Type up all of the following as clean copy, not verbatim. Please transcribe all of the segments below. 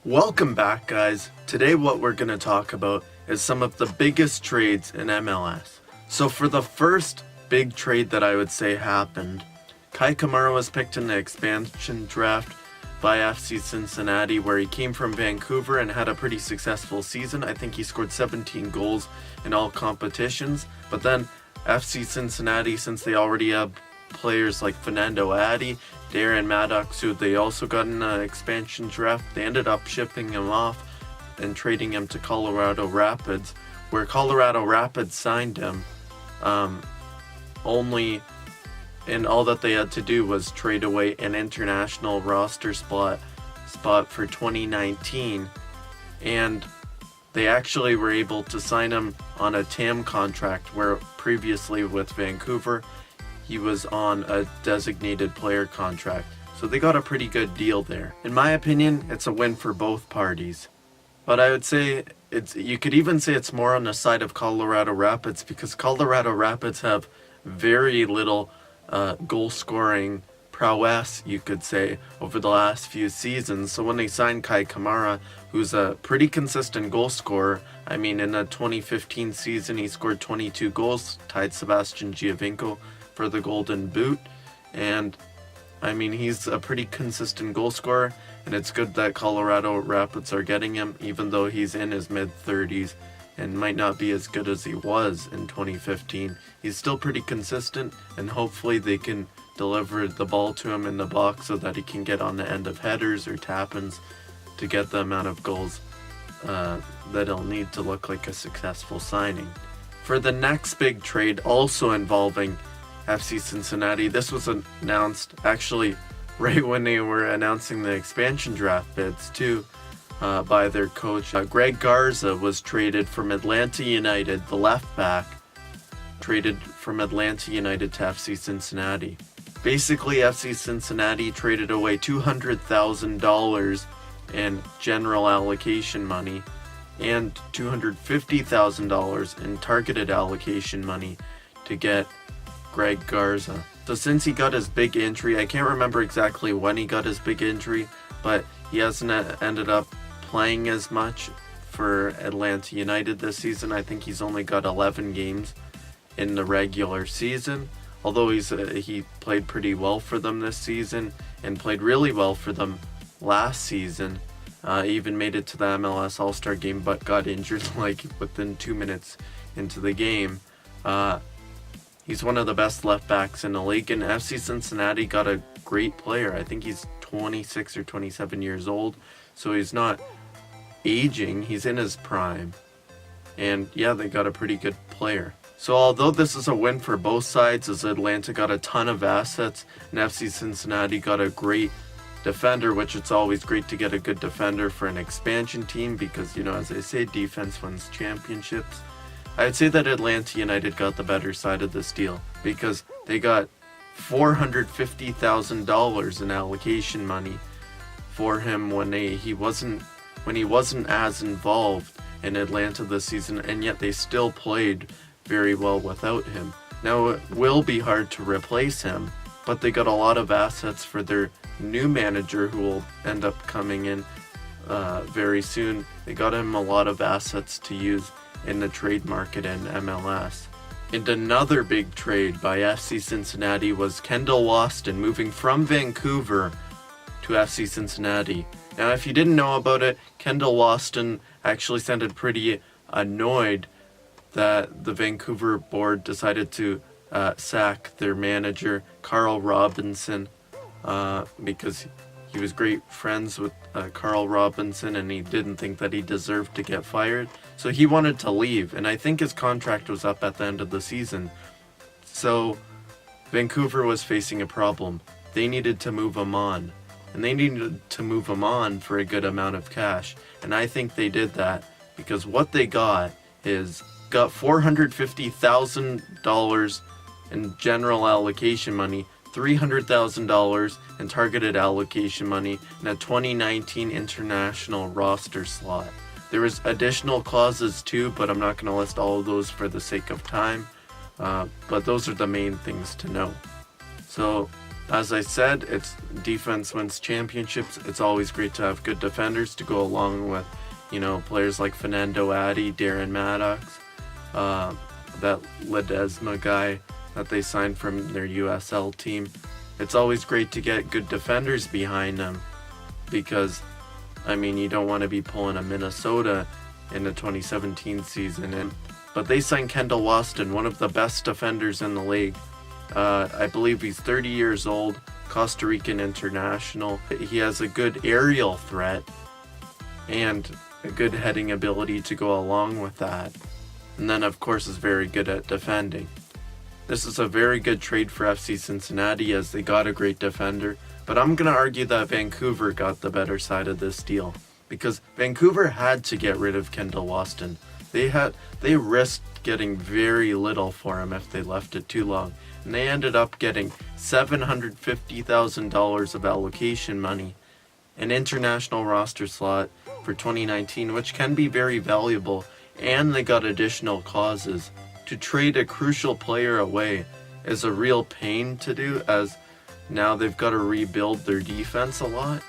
Welcome back, guys. Today what we're going to talk about is some of the biggest trades in MLS. So for the first big trade that I would say happened, Kei Kamara was picked in the expansion draft by FC Cincinnati, where he came from Vancouver and had a pretty successful season. I think he scored 17 goals in all competitions. But then FC Cincinnati, since they already have players like Fernando Addy, Darren Maddox, who they also got in an expansion draft, they ended up shipping him off and trading him to Colorado Rapids, where Colorado Rapids signed him. And all that they had to do was trade away an international roster spot for 2019, and they actually were able to sign him on a TAM contract, where previously with Vancouver he was on a designated player contract. So they got a pretty good deal there. In my opinion, it's a win for both parties. But I would say you could even say it's more on the side of Colorado Rapids, because Colorado Rapids have very little goal scoring prowess, you could say, over the last few seasons. So when they signed Kei Kamara, who's a pretty consistent goal scorer, I mean, in the 2015 season he scored 22 goals, tied Sebastian Giovinco for the Golden Boot, and I mean, he's a pretty consistent goal scorer, and it's good that Colorado Rapids are getting him, even though he's in his mid-30s and might not be as good as he was in 2015. He's still pretty consistent, and hopefully they can deliver the ball to him in the box so that he can get on the end of headers or tap-ins to get the amount of goals that he'll need to look like a successful signing. For the next big trade, also involving FC Cincinnati, this was announced actually right when they were announcing the expansion draft bids too, by their coach. Greg Garza was traded from Atlanta United, the left back, traded from Atlanta United to FC Cincinnati. Basically, FC Cincinnati traded away $200,000 in general allocation money and $250,000 in targeted allocation money to get Greg Garza. So since he got his big injury, I can't remember exactly when he got his big injury, but he hasn't ended up playing as much for Atlanta United this season. I think he's only got 11 games in the regular season, although he played pretty well for them this season and played really well for them last season. Even made it to the MLS All-Star game, but got injured like within 2 minutes into the game. He's one of the best left backs in the league, and FC Cincinnati got a great player. I think he's 26 or 27 years old, so he's not aging, he's in his prime. And yeah, they got a pretty good player. So although this is a win for both sides, as Atlanta got a ton of assets and FC Cincinnati got a great defender, which it's always great to get a good defender for an expansion team, because, you know, as I say, defense wins championships. I'd say that Atlanta United got the better side of this deal, because they got $450,000 in allocation money for him when he wasn't as involved in Atlanta this season, and yet they still played very well without him. Now, it will be hard to replace him, but they got a lot of assets for their new manager, who will end up coming in very soon. They got him a lot of assets to use in the trade market in MLS. And another big trade by FC Cincinnati was Garza and Waston moving from Vancouver to FC Cincinnati. Now, if you didn't know about it, Garza and Waston actually sounded pretty annoyed that the Vancouver board decided to sack their manager, Carl Robinson, because he was great friends with Carl Robinson, and he didn't think that he deserved to get fired. So he wanted to leave, and I think his contract was up at the end of the season. So Vancouver was facing a problem. They needed to move him on, and they needed to move him on for a good amount of cash. And I think they did that, because what they got $450,000 in general allocation money, $300,000 in targeted allocation money, and a 2019 international roster slot. There was additional clauses too, but I'm not going to list all of those for the sake of time. But those are the main things to know. So As I said, it's defense wins championships. It's always great to have good defenders to go along with, players like Fernando Addy, Darren Maddox, that Ledesma guy that they signed from their USL team. It's always great to get good defenders behind them because, you don't want to be pulling a Minnesota in the 2017 season. But they signed Garza and Waston, one of the best defenders in the league. I believe he's 30 years old, Costa Rican international. He has a good aerial threat and a good heading ability to go along with that. And then, of course, is very good at defending. This is a very good trade for FC Cincinnati as they got a great defender. But I'm going to argue that Vancouver got the better side of this deal because Vancouver had to get rid of Garza and Waston. They risked getting very little for him if they left it too long. And they ended up getting $750,000 of allocation money, an international roster slot for 2019, which can be very valuable, and they got additional clauses. To trade a crucial player away is a real pain to do, as now they've got to rebuild their defense a lot,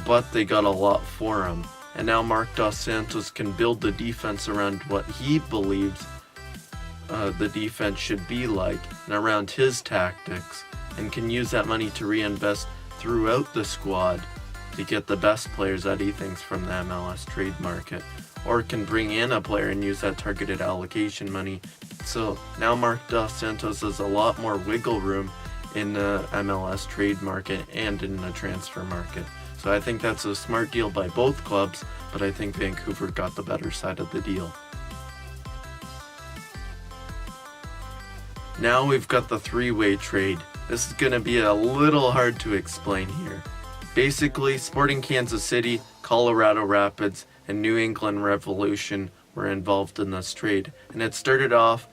but they got a lot for him. And now Marc Dos Santos can build the defense around what he believes the defense should be like and around his tactics, and can use that money to reinvest throughout the squad to get the best players that he thinks from the MLS trade market, or can bring in a player and use that targeted allocation money. So now Marc Dos Santos has a lot more wiggle room in the MLS trade market and in the transfer market. So I think that's a smart deal by both clubs, but I think Vancouver got the better side of the deal. Now we've got the three-way trade. This is going to be a little hard to explain here. Basically, Sporting Kansas City, Colorado Rapids, and New England Revolution were involved in this trade. And it started off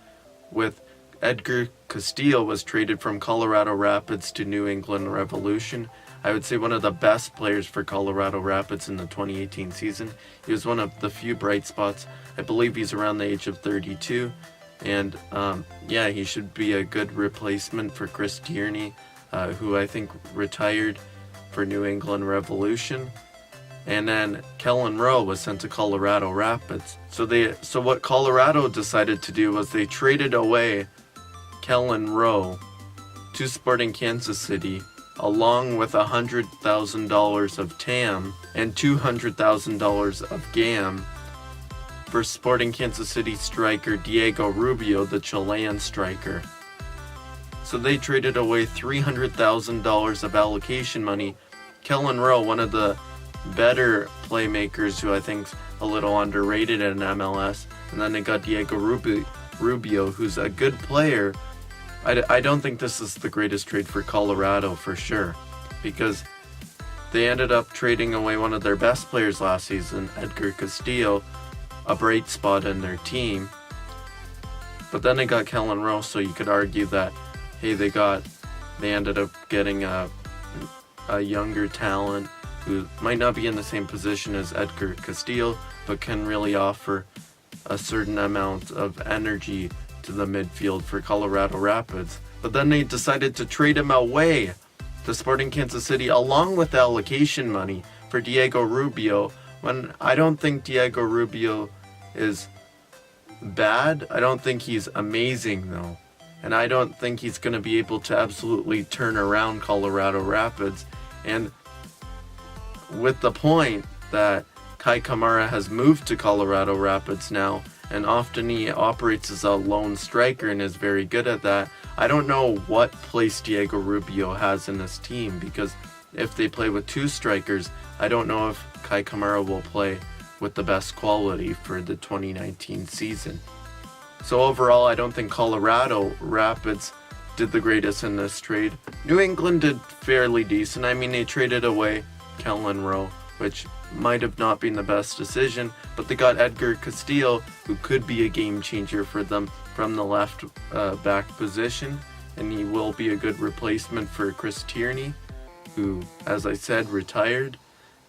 with Edgar Castilo was traded from Colorado Rapids to New England Revolution. I would say one of the best players for Colorado Rapids in the 2018 season. He was one of the few bright spots. I believe he's around the age of 32. And he should be a good replacement for Chris Tierney, who I think retired for New England Revolution. And then Kelyn Rowe was sent to Colorado Rapids. So what Colorado decided to do was they traded away Kelyn Rowe to Sporting Kansas City, along with $100,000 of TAM and $200,000 of GAM for Sporting Kansas City striker Diego Rubio, the Chilean striker. So they traded away $300,000 of allocation money. Kelyn Rowe, one of the better playmakers who I think's a little underrated in MLS. And then they got Diego Rubio, who's a good player. I don't think this is the greatest trade for Colorado for sure, because they ended up trading away one of their best players last season, Edgar Castilo, a bright spot in their team. But then they got Kelyn Rowe, so you could argue that, hey, they ended up getting a younger talent who might not be in the same position as Edgar Castilo, but can really offer a certain amount of energy to the midfield for Colorado Rapids. But then they decided to trade him away to Sporting Kansas City along with allocation money for Diego Rubio, when I don't think Diego Rubio is bad. I don't think he's amazing though. And I don't think he's going to be able to absolutely turn around Colorado Rapids. And with the point that Kei Kamara has moved to Colorado Rapids now, and often he operates as a lone striker and is very good at that, I don't know what place Diego Rubio has in this team, because if they play with two strikers, I don't know if Kei Kamara will play with the best quality for the 2019 season. So overall, I don't think Colorado Rapids did the greatest in this trade. New England did fairly decent. I mean, they traded away Kelyn Rowe, which might have not been the best decision, but they got Edgar Castilo, who could be a game changer for them from the left back position, and he will be a good replacement for Chris Tierney, who, as I said, retired.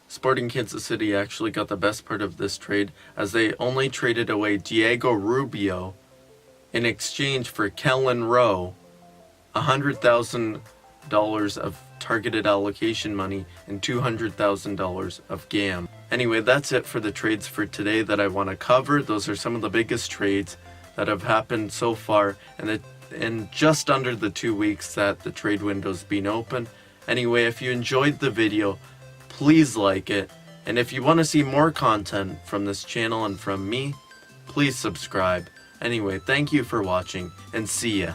Sporting Kansas City actually got the best part of this trade, as they only traded away Diego Rubio in exchange for Kelyn Rowe, $100,000 of targeted allocation money and $200,000 of GAM. Anyway, that's it for the trades for today that I want to cover. Those are some of the biggest trades that have happened so far in just under the 2 weeks that the trade window's been open. Anyway, if you enjoyed the video, please like it. And if you want to see more content from this channel and from me, please subscribe. Anyway, thank you for watching, and see ya.